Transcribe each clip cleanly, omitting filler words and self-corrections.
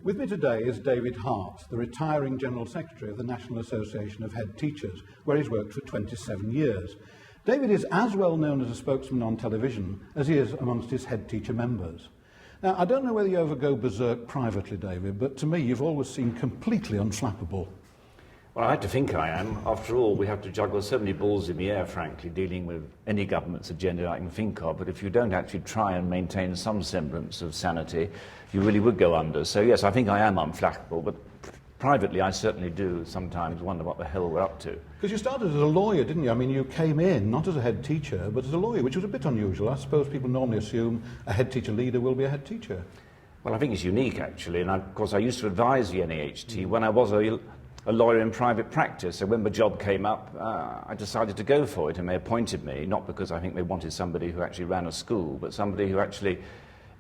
With me today is David Hart, the retiring General Secretary of the National Association of Head Teachers, where he's worked for 27 years. David is as well known as a spokesman on television as he is amongst his head teacher members. Now, I don't know whether you ever go berserk privately, David, but to me you've always seemed completely unflappable. Well, I like to think I am. After all, we have to juggle so many balls in the air, frankly, dealing with any government's agenda I can think of. But if you don't actually try and maintain some semblance of sanity, you really would go under. So, yes, I think I am unflappable, but privately I certainly do sometimes wonder what the hell we're up to. Because you started as a lawyer, didn't you? I mean, you came in not as a head teacher, but as a lawyer, which was a bit unusual. I suppose people normally assume a head teacher leader will be a head teacher. Well, I think it's unique, actually. And, of course, I used to advise the NAHT when I was a lawyer in private practice. So when the job came up, I decided to go for it, and they appointed me, not because I think they wanted somebody who actually ran a school, but somebody who actually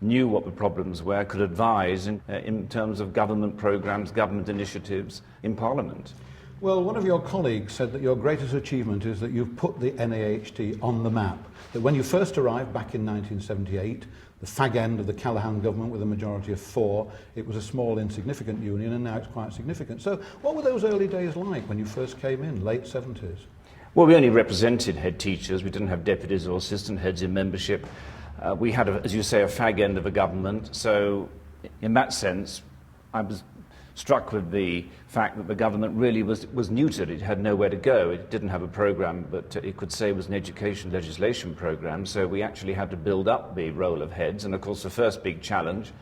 knew what the problems were, could advise in terms of government programmes, government initiatives in Parliament. Well, one of your colleagues said that your greatest achievement is that you've put the NAHT on the map. That when you first arrived back in 1978, the fag end of the Callaghan government with a majority of 4, it was a small, insignificant union, and now it's quite significant. So what were those early days like when you first came in, late 70s? Well, we only represented head teachers. We didn't have deputies or assistant heads in membership. We had, as you say, a fag end of a government. So in that sense, I was struck with the fact that the government really was neutered. It had nowhere to go. It didn't have a programme, but it could say it was an education legislation programme. So we actually had to build up the role of heads. And of course, the first big challenge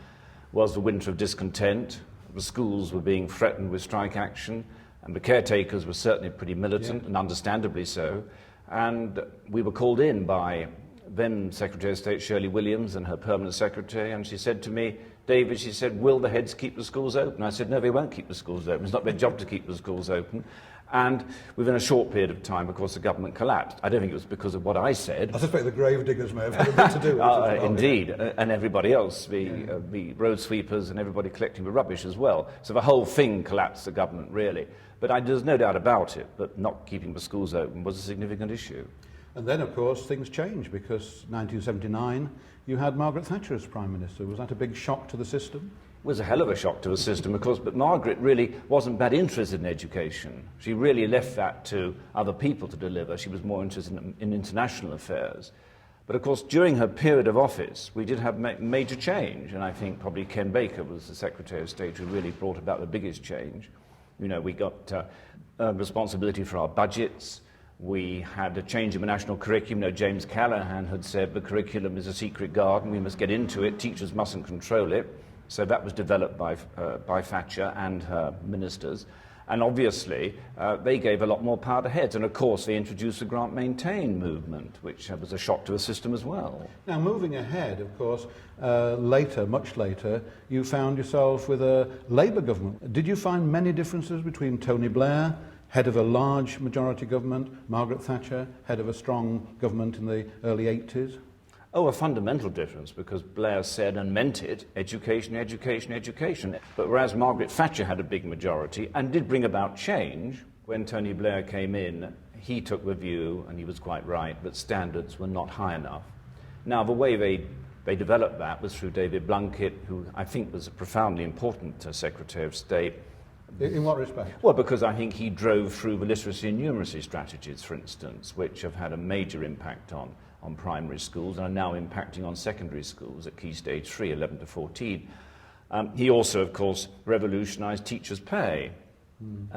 was the winter of discontent. The schools were being threatened with strike action, and the caretakers were certainly pretty militant, and understandably so. And we were called in by then Secretary of State Shirley Williams and her permanent secretary, and she said to me, David, she said, will the heads keep the schools open? I said, no, they won't keep the schools open. It's not their job to keep the schools open. And within a short period of time, of course, the government collapsed. I don't think it was because of what I said. I suspect the grave diggers may have had a bit to do with it. Indeed, and everybody else, the road sweepers and everybody collecting the rubbish as well. So the whole thing collapsed the government, really. But there's no doubt about it that not keeping the schools open was a significant issue. And then, of course, things changed because 1979, you had Margaret Thatcher as Prime Minister. Was that a big shock to the system? It was a hell of a shock to the system, of course, but Margaret really wasn't that interested in education. She really left that to other people to deliver. She was more interested in international affairs. But, of course, during her period of office, we did have major change, and I think probably Ken Baker was the Secretary of State who really brought about the biggest change. You know, we got responsibility for our budgets. We had a change in the national curriculum. You know, James Callaghan had said the curriculum is a secret garden. We must get into it. Teachers mustn't control it. So that was developed by Thatcher and her ministers. And obviously, they gave a lot more power to heads. And of course, they introduced the grant-maintain movement, which was a shock to the system as well. Now, moving ahead, of course, later, much later, you found yourself with a Labour government. Did you find many differences between Tony Blair, head of a large majority government, Margaret Thatcher, head of a strong government in the early 80s? Oh, a fundamental difference, because Blair said and meant it, education, education, education. But whereas Margaret Thatcher had a big majority and did bring about change, when Tony Blair came in, he took the view, and he was quite right, that standards were not high enough. Now, the way they developed that was through David Blunkett, who I think was a profoundly important Secretary of State. In what respect? Well, because I think he drove through the literacy and numeracy strategies, for instance, which have had a major impact on primary schools and are now impacting on secondary schools at Key Stage 3, 11 to 14. He also, of course, revolutionised teachers' pay.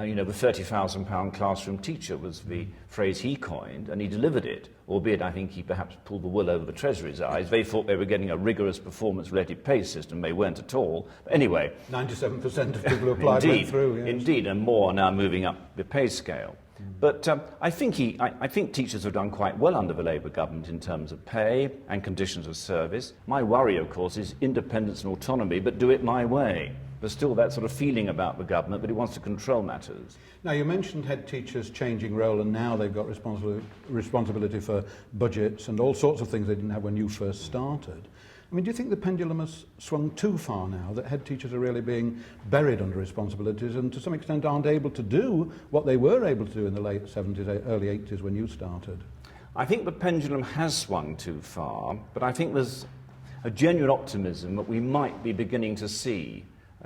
You know, the £30,000 classroom teacher was the phrase he coined, and he delivered it, albeit I think he perhaps pulled the wool over the Treasury's eyes. They thought they were getting a rigorous performance-related pay system. They weren't at all. But anyway, 97% of people who applied went through. Yes. Indeed, and more are now moving up the pay scale. But I think teachers have done quite well under the Labour government in terms of pay and conditions of service. My worry, of course, is independence and autonomy, but do it my way. There's still that sort of feeling about the government, but it wants to control matters. Now, you mentioned head teachers changing role, and now they've got responsibility for budgets and all sorts of things they didn't have when you first started. I mean, do you think the pendulum has swung too far now, that head teachers are really being buried under responsibilities and to some extent aren't able to do what they were able to do in the late 70s, early 80s when you started? I think the pendulum has swung too far, but I think there's a genuine optimism that we might be beginning to see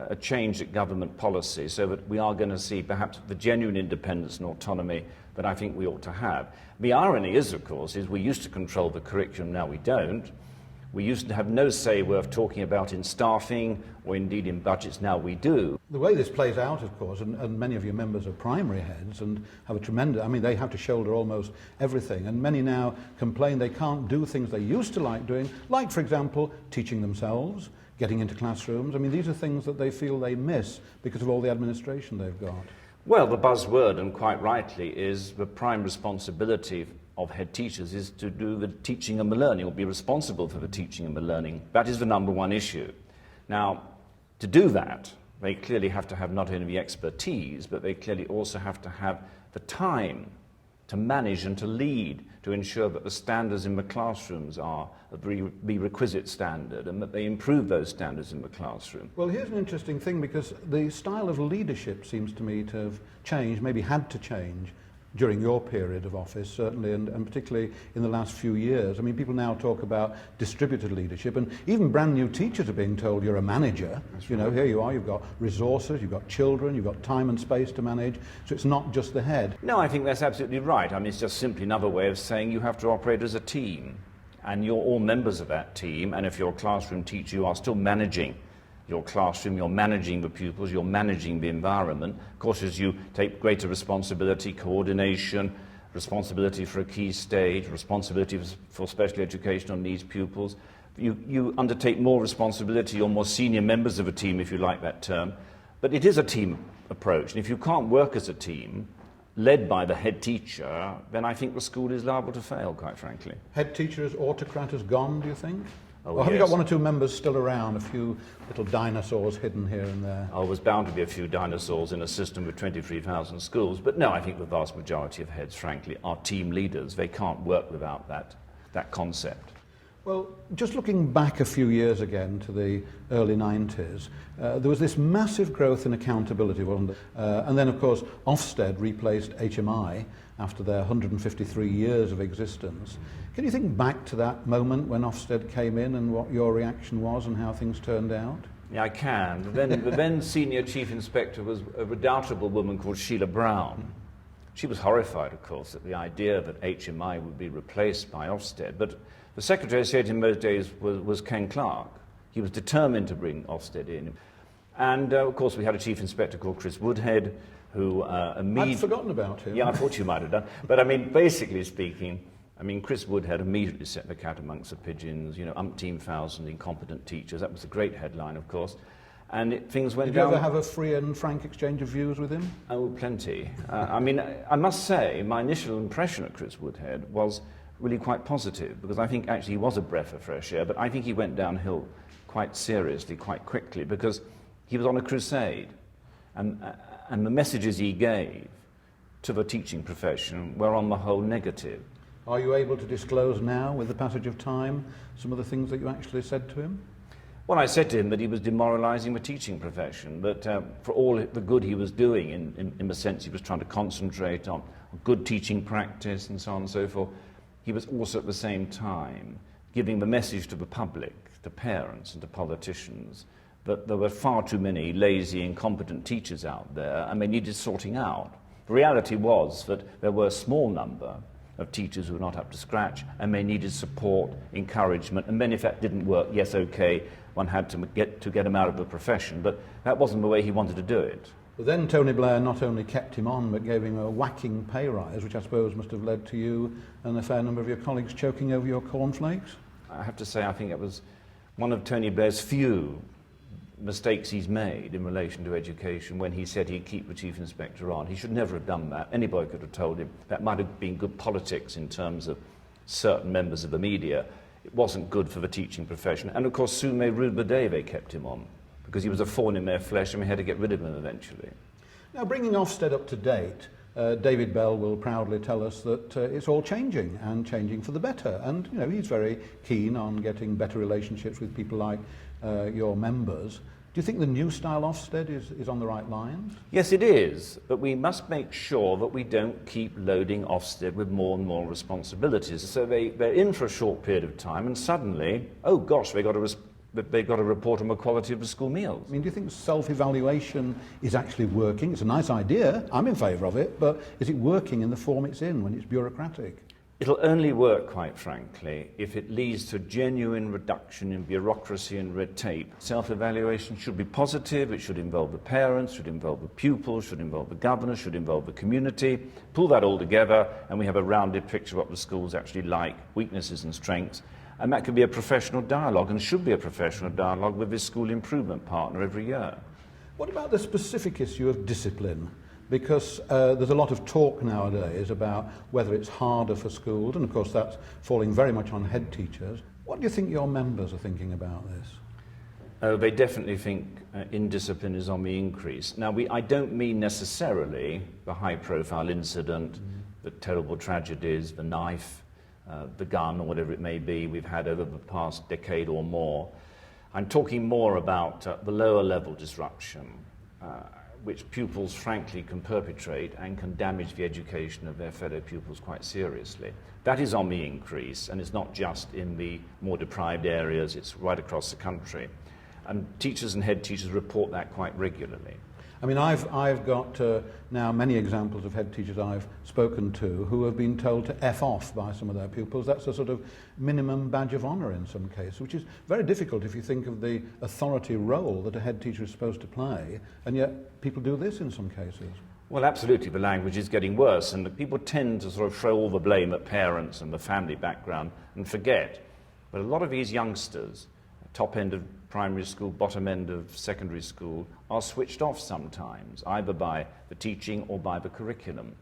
a change at government policy so that we are going to see perhaps the genuine independence and autonomy that I think we ought to have. The irony is, of course, is we used to control the curriculum, now we don't. We used to have no say worth talking about in staffing or indeed in budgets, now we do. The way this plays out, of course, and many of your members are primary heads and have a tremendous, I mean, they have to shoulder almost everything, and many now complain they can't do things they used to like doing, like, for example, teaching themselves, getting into classrooms. I mean, these are things that they feel they miss because of all the administration they've got. Well, the buzzword, and quite rightly, is the prime responsibility of head teachers is to do the teaching and the learning, or be responsible for the teaching and the learning. That is the number one issue. Now, to do that, they clearly have to have not only the expertise, but they clearly also have to have the time to manage and to lead, to ensure that the standards in the classrooms are the requisite standard and that they improve those standards in the classroom. Well, here's an interesting thing, because the style of leadership seems to me to have changed, maybe had to change, during your period of office, certainly, and particularly in the last few years. I mean, people now talk about distributed leadership, and even brand new teachers are being told you're a manager. That's right. Here you are, you've got resources, you've got children, you've got time and space to manage, so it's not just the head. No, I think that's absolutely right. I mean, it's just simply another way of saying you have to operate as a team, and you're all members of that team, and if you're a classroom teacher, you are still managing your classroom, you're managing the pupils, you're managing the environment. Of course, as you take greater responsibility, coordination, responsibility for a key stage, responsibility for special educational needs pupils, you undertake more responsibility, you're more senior members of a team, if you like that term. But it is a team approach, and if you can't work as a team, led by the head teacher, then I think the school is liable to fail, quite frankly. Head teacher as autocrat has gone, do you think? Oh, or have yes. you got one or two members still around, a few little dinosaurs hidden here and there? Oh, there's bound to be a few dinosaurs in a system with 23,000 schools, but no, I think the vast majority of heads, frankly, are team leaders. They can't work without that concept. Well, just looking back a few years again to the early 90s, there was this massive growth in accountability, wasn't there? And then, of course, Ofsted replaced HMI after their 153 years of existence. Can you think back to that moment when Ofsted came in and what your reaction was and how things turned out? Yeah, I can. The then senior chief inspector was a redoubtable woman called Sheila Brown. She was horrified, of course, at the idea that HMI would be replaced by Ofsted, but the Secretary of State in those days was Ken Clarke. He was determined to bring Ofsted in. And, of course, we had a chief inspector called Chris Woodhead, who immediately... I'd forgotten about him. Yeah, I thought you might have done. But, I mean, basically speaking, Chris Woodhead immediately set the cat amongst the pigeons, umpteen thousand incompetent teachers. That was a great headline, of course. And things went down... Did you ever have a free and frank exchange of views with him? Oh, plenty. I must say, my initial impression of Chris Woodhead was really quite positive, because I think actually he was a breath of fresh air, but I think he went downhill quite seriously, quite quickly, because he was on a crusade. And the messages he gave to the teaching profession were on the whole negative. Are you able to disclose now, with the passage of time, some of the things that you actually said to him? Well, I said to him that he was demoralising the teaching profession, but for all the good he was doing, in the sense he was trying to concentrate on good teaching practice and so on and so forth, he was also at the same time giving the message to the public, to parents and to politicians, that there were far too many lazy, incompetent teachers out there, and they needed sorting out. The reality was that there were a small number of teachers who were not up to scratch, and they needed support, encouragement, and then if that didn't work, yes, okay, one had to get them out of the profession, but that wasn't the way he wanted to do it. But then Tony Blair not only kept him on, but gave him a whacking pay rise, which I suppose must have led to you and a fair number of your colleagues choking over your cornflakes. I have to say, I think it was one of Tony Blair's few mistakes he's made in relation to education when he said he'd keep the chief inspector on. He should never have done that. Anybody could have told him. That might have been good politics in terms of certain members of the media. It wasn't good for the teaching profession. And of course, soon they ruled the day they kept him on, because he was a thorn in their flesh and we had to get rid of him eventually. Now, bringing Ofsted up to date, David Bell will proudly tell us that it's all changing, and changing for the better. And, he's very keen on getting better relationships with people like your members. Do you think the new style Ofsted is on the right lines? Yes, it is, but we must make sure that we don't keep loading Ofsted with more and more responsibilities. So they're in for a short period of time, and suddenly, oh gosh, they've got to that they've got to report on the quality of the school meals. I mean, do you think self-evaluation is actually working? It's a nice idea, I'm in favour of it, but is it working in the form it's in when it's bureaucratic? It'll only work, quite frankly, if it leads to genuine reduction in bureaucracy and red tape. Self-evaluation should be positive, it should involve the parents, should involve the pupils, should involve the governors, should involve the community. Pull that all together and we have a rounded picture of what the school's actually like, weaknesses and strengths. And that could be a professional dialogue, and should be a professional dialogue with this school improvement partner every year. What about the specific issue of discipline? Because there's a lot of talk nowadays about whether it's harder for schools, and of course that's falling very much on head teachers. What do you think your members are thinking about this? They definitely think indiscipline is on the increase. Now, I don't mean necessarily the high-profile incident, the terrible tragedies, the knife, the gun, or whatever it may be, we've had over the past decade or more. I'm talking more about the lower-level disruption, which pupils frankly can perpetrate and can damage the education of their fellow pupils quite seriously. That is on the increase, and it's not just in the more deprived areas, it's right across the country. And teachers and head teachers report that quite regularly. I mean, I've got now many examples of head teachers I've spoken to who have been told to F off by some of their pupils. That's a sort of minimum badge of honour in some cases, which is very difficult if you think of the authority role that a head teacher is supposed to play, and yet people do this in some cases. Well, absolutely, the language is getting worse, and people tend to sort of throw all the blame at parents and the family background and forget. But a lot of these youngsters, top end of primary school, bottom end of secondary school, are switched off sometimes, either by the teaching or by the curriculum.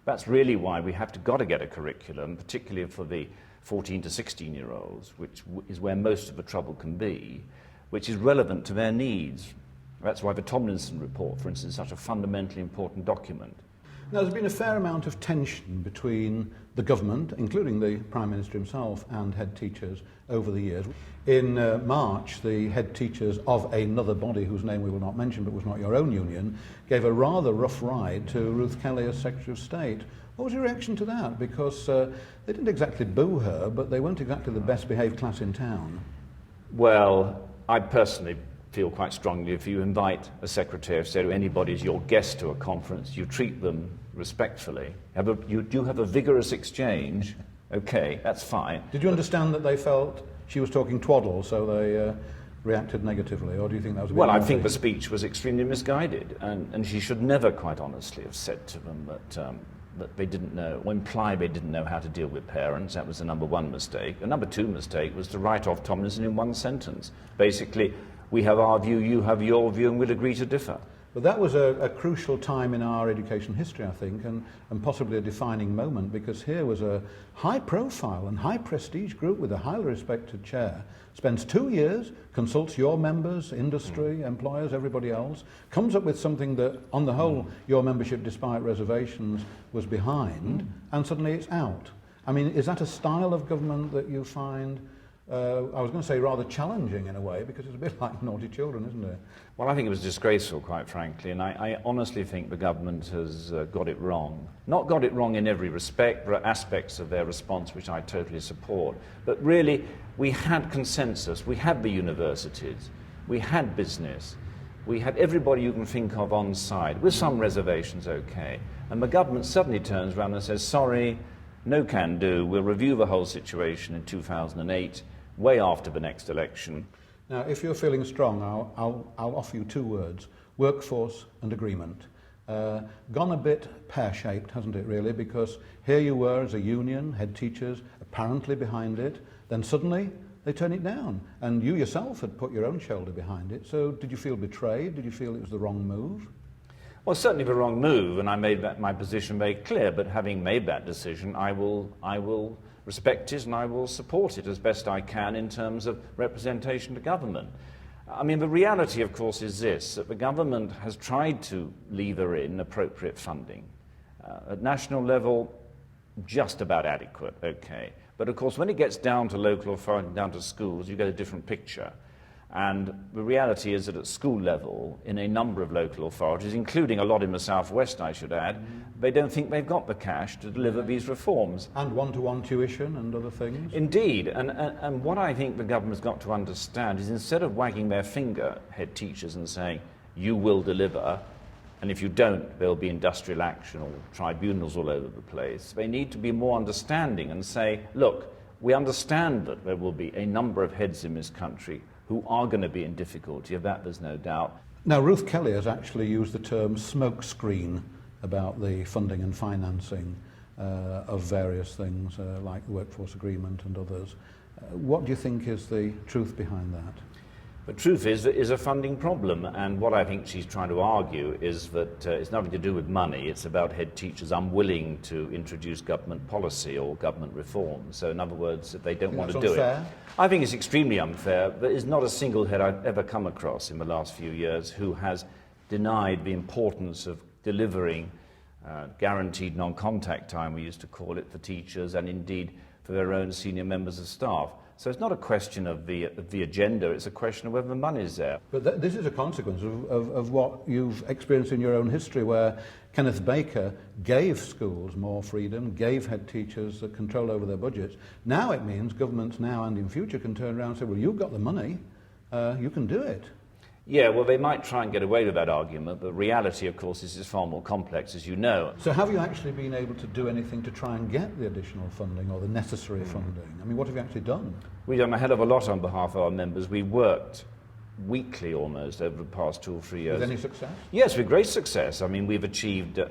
That's really why we have got to get a curriculum, particularly for the 14 to 16-year-olds, which is where most of the trouble can be, which is relevant to their needs. That's why the Tomlinson report, for instance, is such a fundamentally important document. Now, there's been a fair amount of tension between the government, including the Prime Minister himself, and head teachers over the years. In March, the head teachers of another body, whose name we will not mention, but was not your own union, gave a rather rough ride to Ruth Kelly as Secretary of State. What was your reaction to that? Because they didn't exactly boo her, but they weren't exactly the best behaved class in town. Well, I personally feel quite strongly if you invite a Secretary of State or anybody as your guest to a conference, you treat them respectfully. You do have a vigorous exchange, okay, that's fine. Did you understand that they felt she was talking twaddle, so they reacted negatively, or do you think that was a bit Well, I naughty? think the speech was extremely misguided, and she should never, quite honestly, have said to them that they didn't know, or imply they didn't know how to deal with parents. That was the number one mistake. The number two mistake was to write off Tomlinson in one sentence. Basically, we have our view, you have your view, and we'll agree to differ. But that was a crucial time in our education history, I think, and possibly a defining moment, because here was a high-profile and high-prestige group with a highly respected chair, spends 2 years, consults your members, industry, employers, everybody else, comes up with something that, on the whole, your membership, despite reservations, was behind, and suddenly it's out. I mean, is that a style of government that you find, I was going to say rather challenging in a way, because it's a bit like naughty children, isn't it? Well, I think it was disgraceful, quite frankly, and I honestly think the government has got it wrong. Not got it wrong in every respect. There are aspects of their response which I totally support. But really, we had consensus. We had the universities. We had business. We had everybody you can think of on side, with some reservations, okay. And the government suddenly turns around and says, sorry, no can do. We'll review the whole situation in 2008, way after the next election. Now, if you're feeling strong, I'll offer you 2 words: workforce and agreement. Gone a bit pear-shaped, hasn't it, really? Because here you were as a union, head teachers, apparently behind it, then suddenly they turn it down. And you yourself had put your own shoulder behind it. So did you feel betrayed? Did you feel it was the wrong move? Well, certainly the wrong move, and I made my position very clear, but having made that decision, I will respect it and I will support it as best I can in terms of representation to government. I mean, the reality, of course, is this, that the government has tried to lever in appropriate funding. At national level, just about adequate, okay. But of course, when it gets down to local authority, down to schools, you get a different picture. And the reality is that at school level, in a number of local authorities, including a lot in the southwest, I should add, they don't think they've got the cash to deliver these reforms. And one-to-one tuition and other things? Indeed, and what I think the government's got to understand is instead of wagging their finger, head teachers, and saying, you will deliver, and if you don't, there'll be industrial action or tribunals all over the place, they need to be more understanding and say, look, we understand that there will be a number of heads in this country who are going to be in difficulty, of that there's no doubt. Now, Ruth Kelly has actually used the term smokescreen about the funding and financing of various things like the workforce agreement and others. What do you think is the truth behind that? The truth is that is a funding problem, and what I think she's trying to argue is that it's nothing to do with money, it's about head teachers unwilling to introduce government policy or government reform. So in other words, if they don't want to do it. I think it's extremely unfair. There is not a single head I've ever come across in the last few years who has denied the importance of delivering guaranteed non-contact time, we used to call it, for teachers and indeed for their own senior members of staff. So it's not a question of the agenda, it's a question of whether the money's there. But this is a consequence of what you've experienced in your own history, where Kenneth Baker gave schools more freedom, gave head teachers the control over their budgets. Now it means governments now and in future can turn around and say, well, you've got the money, you can do it. Yeah, well, they might try and get away with that argument, but reality, of course, is far more complex, as you know. So have you actually been able to do anything to try and get the additional funding or the necessary funding? I mean, what have you actually done? We've done a hell of a lot on behalf of our members. We worked weekly almost over the past 2 or 3 years. With any success? Yes, with great success. I mean, we've achieved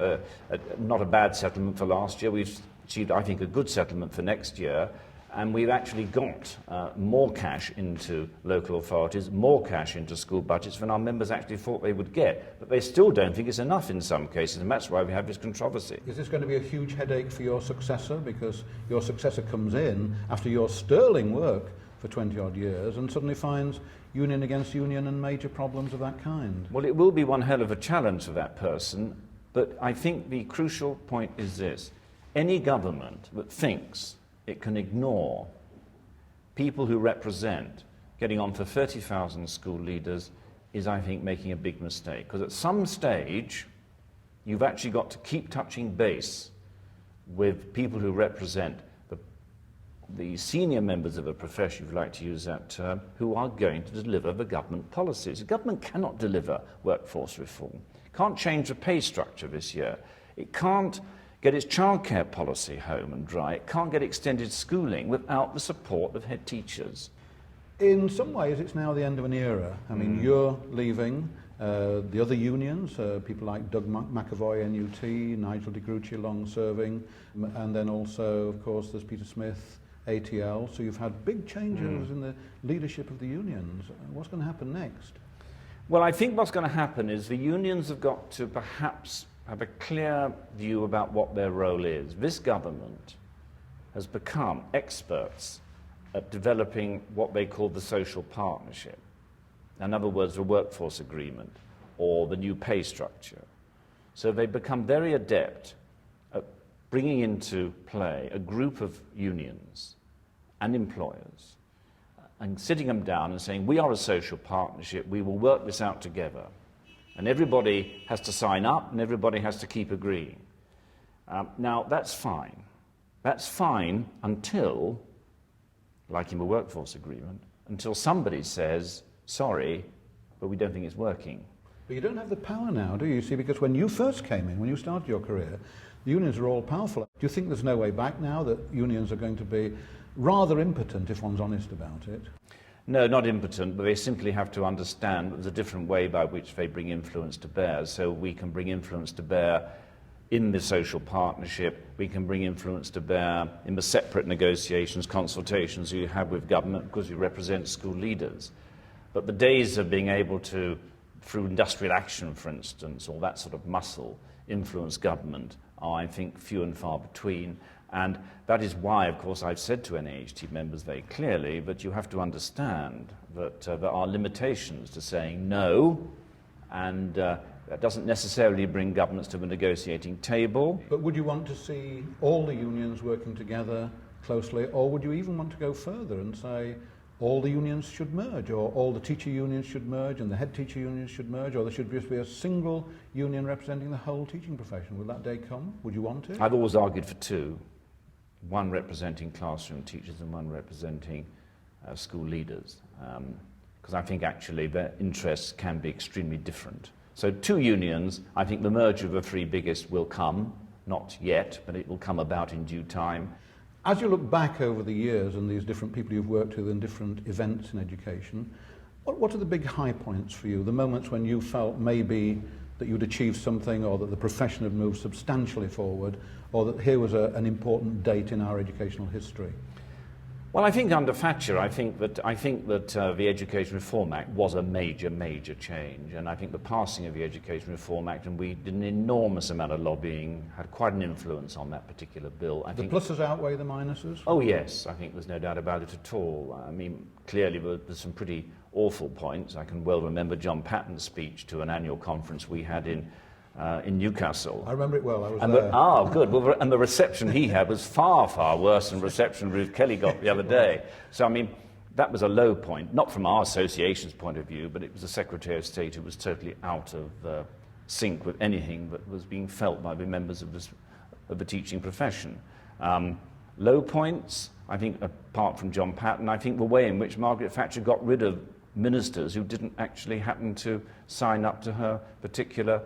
not a bad settlement for last year. We've achieved, I think, a good settlement for next year. And we've actually got more cash into local authorities, more cash into school budgets than our members actually thought they would get. But they still don't think it's enough in some cases, and that's why we have this controversy. Is this going to be a huge headache for your successor? Because your successor comes in after your sterling work for 20-odd years and suddenly finds union against union and major problems of that kind. Well, it will be one hell of a challenge for that person, but I think the crucial point is this. Any government that thinks it can ignore people who represent getting on for 30,000 school leaders is, I think, making a big mistake. Because at some stage, you've actually got to keep touching base with people who represent the senior members of a profession, if you like to use that term, who are going to deliver the government policies. The government cannot deliver workforce reform. It can't change the pay structure this year. It can't get its childcare policy home and dry. It can't get extended schooling without the support of head teachers. In some ways, it's now the end of an era. I mean, you're leaving. The other unions, people like Doug McAvoy, NUT, Nigel de Gruchy, long-serving, and then also, of course, there's Peter Smith, ATL. So you've had big changes in the leadership of the unions. What's going to happen next? Well, I think what's going to happen is the unions have got to perhaps have a clear view about what their role is. This government has become experts at developing what they call the social partnership. In other words, the workforce agreement or the new pay structure. So they've become very adept at bringing into play a group of unions and employers and sitting them down and saying, we are a social partnership, we will work this out together. And everybody has to sign up and everybody has to keep agreeing. Now, that's fine. That's fine until, like in the workforce agreement, until somebody says, sorry, but we don't think it's working. But you don't have the power now, do you? See, because when you first came in, when you started your career, the unions are all powerful. Do you think there's no way back now, that unions are going to be rather impotent, if one's honest about it? No, not impotent, but they simply have to understand that there's a different way by which they bring influence to bear. So we can bring influence to bear in the social partnership, we can bring influence to bear in the separate negotiations, consultations you have with government because you represent school leaders. But the days of being able to, through industrial action, for instance, or that sort of muscle, influence government are, I think, few and far between. And that is why, of course, I've said to NAHT members very clearly that you have to understand that there are limitations to saying no, and that doesn't necessarily bring governments to the negotiating table. But would you want to see all the unions working together closely, or would you even want to go further and say all the unions should merge, or all the teacher unions should merge, and the head teacher unions should merge, or there should just be a single union representing the whole teaching profession. Will that day come? Would you want it? I've always argued for two, one representing classroom teachers and one representing school leaders, because I think actually their interests can be extremely different. So two unions, I think the merger of the three biggest will come, not yet, but it will come about in due time. As you look back over the years and these different people you've worked with in different events in education, what are the big high points for you? The moments when you felt maybe that you'd achieved something, or that the profession had moved substantially forward, or that here was an important date in our educational history? Well, I think under Thatcher, I think that the Education Reform Act was a major, major change, and I think the passing of the Education Reform Act, and we did an enormous amount of lobbying, had quite an influence on that particular bill. The pluses outweigh the minuses? Oh yes, I think there's no doubt about it at all. I mean, clearly there's some pretty awful points. I can well remember John Patton's speech to an annual conference we had in Newcastle. I remember it well, I was there. Good. Well, and the reception he had was far, far worse than the reception Ruth Kelly got the other day. So, I mean, that was a low point, not from our association's point of view, but it was the Secretary of State who was totally out of sync with anything that was being felt by the members of the teaching profession. Low points, I think, apart from John Patton, I think the way in which Margaret Thatcher got rid of ministers who didn't actually happen to sign up to her particular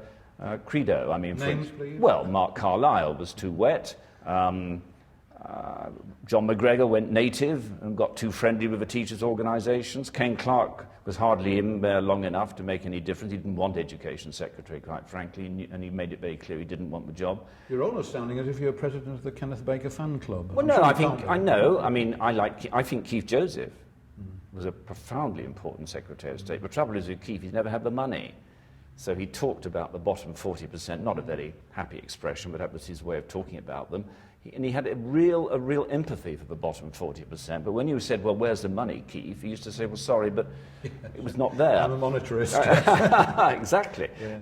credo. I mean, names, please. Well, Mark Carlyle was too wet. John McGregor went native and got too friendly with the teachers' organisations. Ken Clarke was hardly in there long enough to make any difference. He didn't want Education Secretary, quite frankly, and he made it very clear he didn't want the job. You're almost sounding as if you're president of the Kenneth Baker fan club. Well, no, I know. I mean, I think Keith Joseph was a profoundly important Secretary of State. The trouble is with Keith, he's never had the money. So he talked about the bottom 40%, not a very happy expression, but that was his way of talking about them. And he had a real empathy for the bottom 40%. But when you said, well, where's the money, Keith? He used to say, well, sorry, but it was not there. I'm a monetarist. Exactly. Yeah.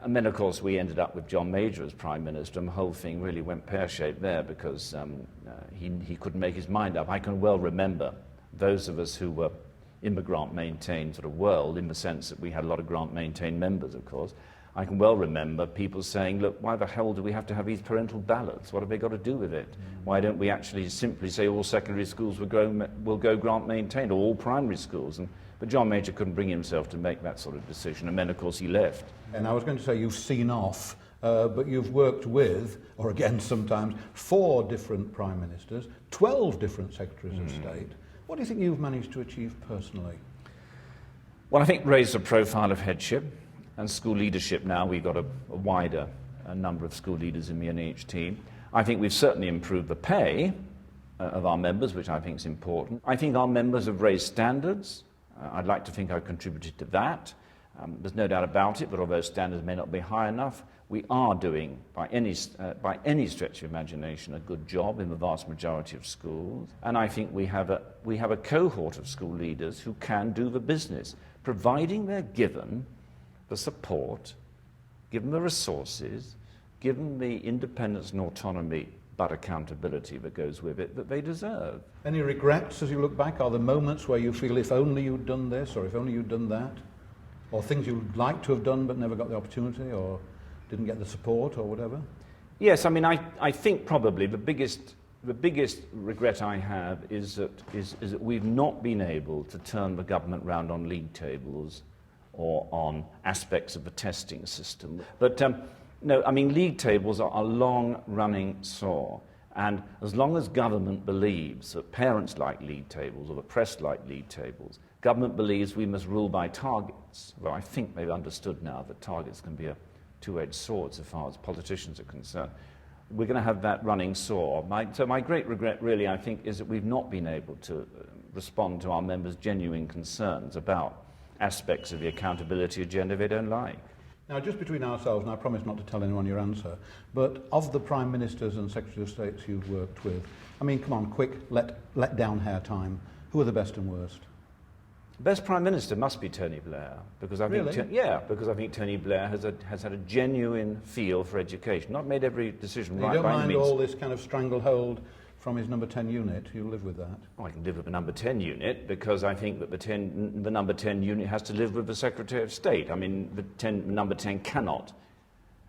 And then, of course, we ended up with John Major as Prime Minister, and the whole thing really went pear-shaped there because he couldn't make his mind up. I can well remember those of us who were in the grant-maintained sort of world, in the sense that we had a lot of grant-maintained members, of course. I can well remember people saying, look, why the hell do we have to have these parental ballots? What have they got to do with it? Why don't we actually simply say all secondary schools will go grant-maintained, or all primary schools? But John Major couldn't bring himself to make that sort of decision, and then, of course, he left. And I was going to say you've seen off, but you've worked with, or again sometimes, 4 different Prime Ministers, 12 different Secretaries of State. What do you think you've managed to achieve personally? Well, I think raise the profile of headship and school leadership now. We've got a wider number of school leaders in the NAHT team. I think we've certainly improved the pay of our members, which I think is important. I think our members have raised standards. I'd like to think I've contributed to that. There's no doubt about it, but although standards may not be high enough, we are doing, by any stretch of imagination, a good job in the vast majority of schools. And I think we have a cohort of school leaders who can do the business, providing they're given the support, given the resources, given the independence and autonomy, but accountability that goes with it, that they deserve. Any regrets as you look back? Are there moments where you feel if only you'd done this, or if only you'd done that? Or things you'd like to have done but never got the opportunity, or didn't get the support, or whatever? Yes, I mean, I think probably the biggest regret I have is that we've not been able to turn the government round on league tables or on aspects of the testing system. But no, I mean, league tables are a long-running sore. And as long as government believes that parents like league tables or the press like league tables, government believes we must rule by targets. Well, I think they've understood now that targets can be a two-edged sword so far as politicians are concerned. We're going to have that running sore. So my great regret, really, I think, is that we've not been able to respond to our members' genuine concerns about aspects of the accountability agenda they don't like. Now, just between ourselves, and I promise not to tell anyone your answer, but of the Prime Ministers and Secretaries of States you've worked with, I mean, come on, quick, let down hair time. Who are the best and worst? Best Prime Minister must be Tony Blair, because I think because I think Tony Blair has had a genuine feel for education. Not made every decision right by means. You don't mind all this kind of stranglehold from his number 10 unit, you'll live with that? Well, I can live with the number 10 unit because I think that the number 10 unit has to live with the Secretary of State. I mean, number 10 cannot,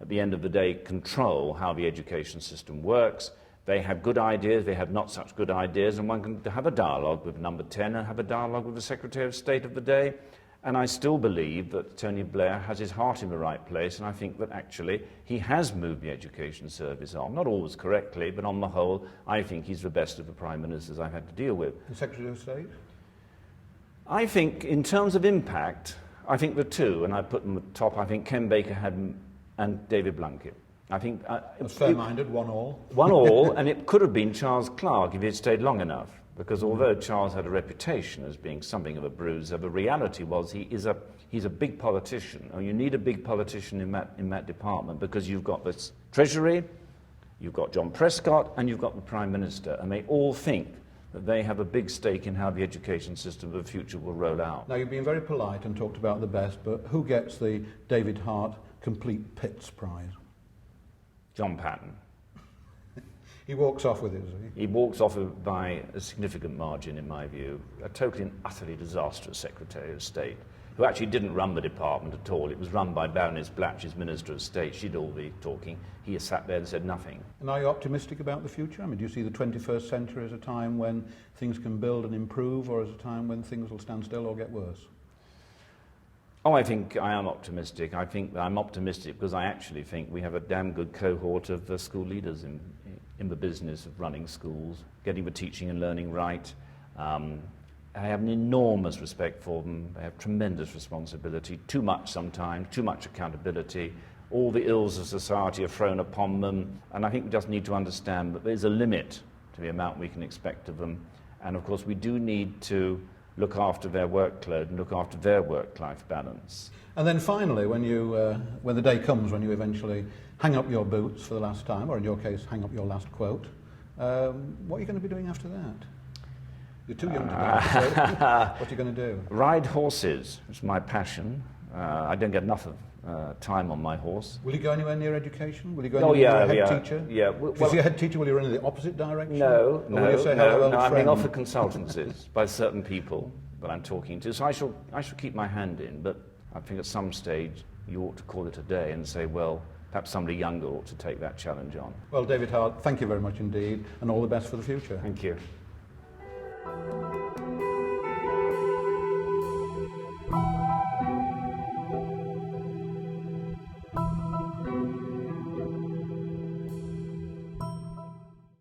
at the end of the day, control how the education system works. They have good ideas, they have not such good ideas, and one can have a dialogue with number 10 and have a dialogue with the Secretary of State of the day. And I still believe that Tony Blair has his heart in the right place, and I think that actually he has moved the education service on. Not always correctly, but on the whole, I think he's the best of the Prime Ministers I've had to deal with. The Secretary of State? I think, in terms of impact, I think the two, and I put them at the top, I think Ken Baker and David Blunkett. I think... That's fair-minded, 1-1. 1-1, and it could have been Charles Clarke if he had stayed long enough. Because although Charles had a reputation as being something of a bruiser, the reality was he's a big politician. And you need a big politician in that department because you've got the Treasury, you've got John Prescott, and you've got the Prime Minister. And they all think that they have a big stake in how the education system of the future will roll out. Now, you've been very polite and talked about the best, but who gets the David Hart Complete Pits Prize? John Patton. He walks off with it, does he? He walks off by a significant margin, in my view. A totally and utterly disastrous Secretary of State, who actually didn't run the department at all. It was run by Baroness Blatch, his Minister of State. She did all the talking. He sat there and said nothing. And are you optimistic about the future? I mean, do you see the 21st century as a time when things can build and improve, or as a time when things will stand still or get worse? Oh, I think I am optimistic. I think I'm optimistic because I actually think we have a damn good cohort of school leaders in the business of running schools, getting the teaching and learning right. I have an enormous respect for them. They have tremendous responsibility, too much sometimes, too much accountability. All the ills of society are thrown upon them, and I think we just need to understand that there's a limit to the amount we can expect of them. And of course, we do need to look after their workload and look after their work-life balance. And then finally, when the day comes when you eventually hang up your boots for the last time, or in your case, hang up your last quote, what are you going to be doing after that? You're too young to know, so what are you going to do? Ride horses. It's my passion. I don't get enough of time on my horse. Will you go anywhere near education? Will you go anywhere near a head teacher? Yeah. Well, if you're a head teacher, will you run in the opposite direction? No, I'm being offered friend? consultancies by certain people that I'm talking to. So I shall keep my hand in, but I think at some stage you ought to call it a day and say, well, perhaps somebody younger ought to take that challenge on. Well, David Hart, thank you very much indeed, and all the best for the future. Thank you.